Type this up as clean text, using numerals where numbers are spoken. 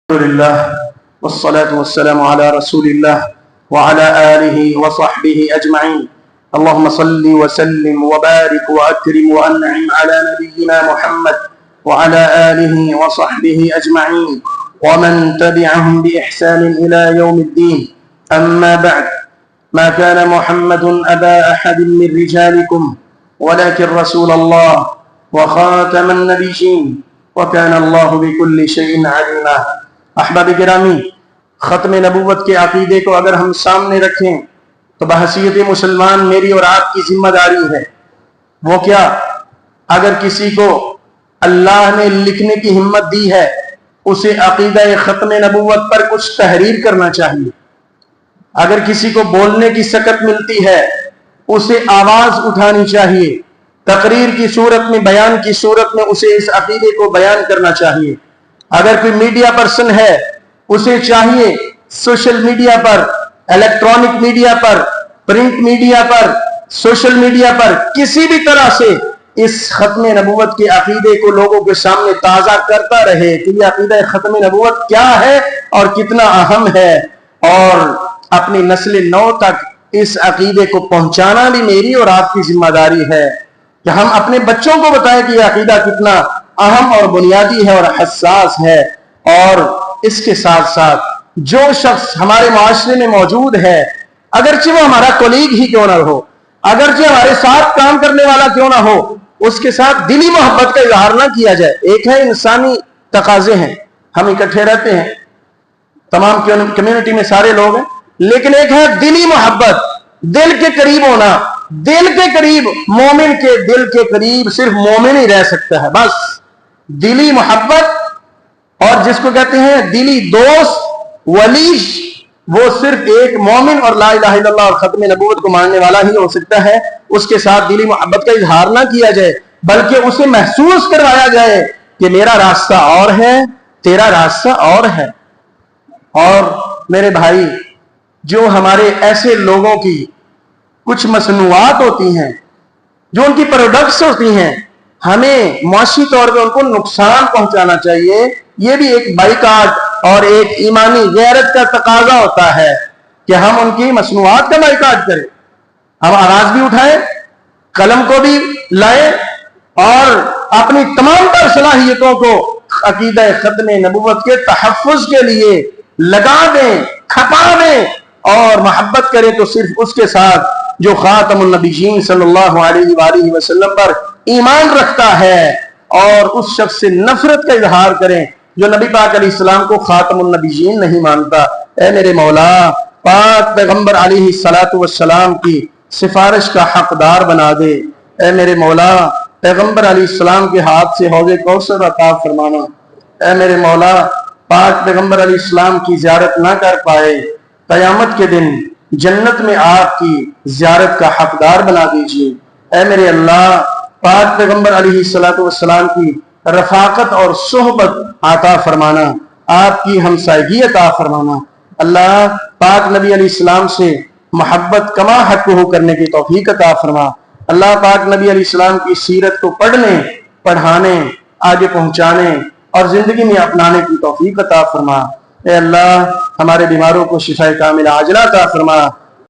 الحمد لله والصلاة والسلام على رسول الله وعلى آله وصحبه أجمعين. اللهم صل وسلم وبارك وأكرم وأنعم على نبينا محمد وعلى آله وصحبه أجمعين ومن تبعهم بإحسان إلى يوم الدين. أما بعد، ما كان محمد أبا أحد من رجالكم ولكن رسول الله وخاتم النبيين وكان الله بكل شيء عليما. احباب گرامی، ختم نبوت کے عقیدے کو اگر ہم سامنے رکھیں تو بحیثیت مسلمان میری اور آپ کی ذمہ داری ہے. وہ کیا؟ اگر کسی کو اللہ نے لکھنے کی ہمت دی ہے، اسے عقیدہ ختم نبوت پر کچھ تحریر کرنا چاہیے. اگر کسی کو بولنے کی سکت ملتی ہے، اسے آواز اٹھانی چاہیے. تقریر کی صورت میں، بیان کی صورت میں اسے اس عقیدے کو بیان کرنا چاہیے. اگر کوئی میڈیا پرسن ہے، اسے چاہیے سوشل میڈیا پر، الیکٹرانک میڈیا پر، پرنٹ میڈیا پر، سوشل میڈیا پر کسی بھی طرح سے اس ختم نبوت کے عقیدے کو لوگوں کے سامنے تازہ کرتا رہے کہ یہ عقیدہ ختم نبوت کیا ہے اور کتنا اہم ہے. اور اپنی نسل نو تک اس عقیدے کو پہنچانا بھی میری اور آپ کی ذمہ داری ہے کہ ہم اپنے بچوں کو بتائیں کہ یہ عقیدہ کتنا اہم اور بنیادی ہے اور حساس ہے. اور اس کے ساتھ ساتھ جو شخص ہمارے معاشرے میں موجود ہے، اگرچہ وہ ہمارا کولیگ ہی کیوں نہ ہو، اگرچہ ہمارے ساتھ کام کرنے والا کیوں نہ ہو، اس کے ساتھ دلی محبت کا اظہار نہ کیا جائے. ایک ہے انسانی تقاضے ہیں، ہم اکٹھے رہتے ہیں، تمام کمیونٹی میں سارے لوگ ہیں، لیکن ایک ہے دلی محبت، دل کے قریب ہونا. دل کے قریب، مومن کے دل کے قریب صرف مومن ہی رہ سکتا ہے. بس دلی محبت، اور جس کو کہتے ہیں دلی دوست، ولی، وہ صرف ایک مومن اور لا الہ الا اللہ اور ختم نبوت کو ماننے والا ہی ہو سکتا ہے. اس کے ساتھ دلی محبت کا اظہار نہ کیا جائے، بلکہ اسے محسوس کروایا جائے کہ میرا راستہ اور ہے، تیرا راستہ اور ہے. اور میرے بھائی، جو ہمارے ایسے لوگوں کی کچھ مصنوعات ہوتی ہیں، جو ان کی پروڈکٹس ہوتی ہیں، ہمیں معاشی طور پہ ان کو نقصان پہنچانا چاہیے. یہ بھی ایک بائیکاٹ اور ایک ایمانی غیرت کا تقاضا ہوتا ہے کہ ہم ان کی مصنوعات کا بائیکاٹ کریں. ہم آواز بھی اٹھائیں، قلم کو بھی لائیں، اور اپنی تمام تر صلاحیتوں کو عقیدہ ختم نبوت کے تحفظ کے لیے لگا دیں، کھپا دیں، اور محبت کریں تو صرف اس کے ساتھ جو خاتم النبیین صلی اللہ علیہ وآلہ وسلم پر ایمان رکھتا ہے، اور اس شخص سے نفرت کا اظہار کریں جو نبی پاک علیہ السلام کو خاتم النبیین نہیں مانتا. اے میرے مولا، پاک پیغمبر علیہ السلام کی سفارش کا حقدار بنا دے. اے میرے مولا، پیغمبر علیہ السلام کے ہاتھ سے حوض کوثر عطا فرمانا. اے میرے مولا، پاک پیغمبر علیہ السلام کی زیارت نہ کر پائے، قیامت کے دن جنت میں آپ کی زیارت کا حقدار بنا دیجیے. اے میرے اللہ، پاک پیغمبر علیہ السلام کی رفاقت اور صحبت عطا فرمانا، آپ کی ہمسائیگی عطا فرمانا. اللہ، پاک نبی علیہ السلام سے محبت کما حق ہو کرنے کی توفیق عطا فرما. اللہ، پاک نبی علیہ السلام کی سیرت کو پڑھنے، پڑھانے، آگے پہنچانے اور زندگی میں اپنانے کی توفیق عطا فرما. اے اللہ، ہمارے بیماروں کو شفا کاملہ عاجلہ عطا فرما.